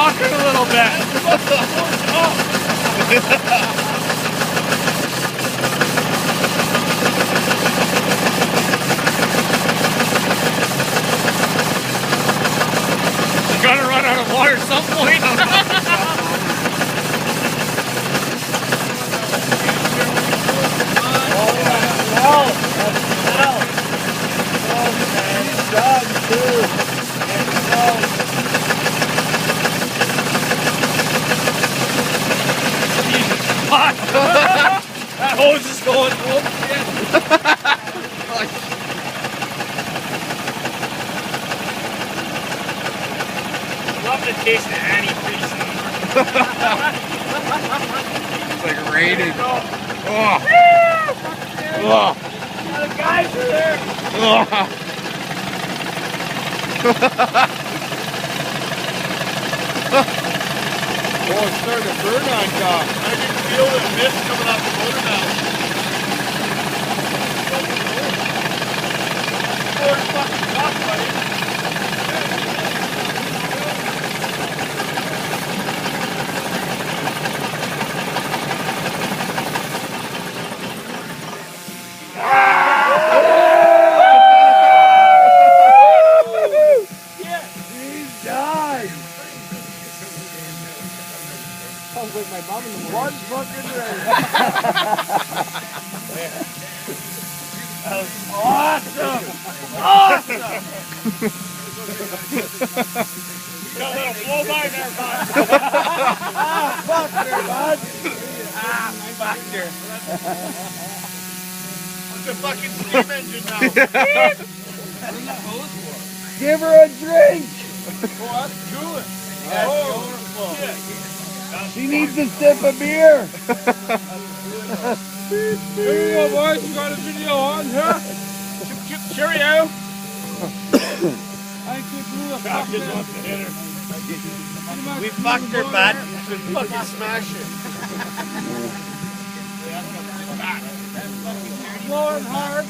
rocking a little bit. You're gonna run out of water at some point. That hose is going full. Love the taste of antifreeze. It's like raining. Oh. Oh. The guys are there. Oh. Oh, it's starting to burn on top. I can feel the mist coming off the motor now. Oh, it's fucking tough, buddy. He's died. Sounds like my mom in the morning. One fucking rain. That was awesome! Awesome! Got a little blow by there, bud. Fuck her, bud. Fuck her. It's a fucking steam engine now. Give her a drink. Oh, that's cooling. Oh, shit. she needs a sip of beer. Here you go, boys. You got a video on, huh? Cheerio. Kids wants to hit her. We fucked her, bud. Fucking smash it. Blowing hard.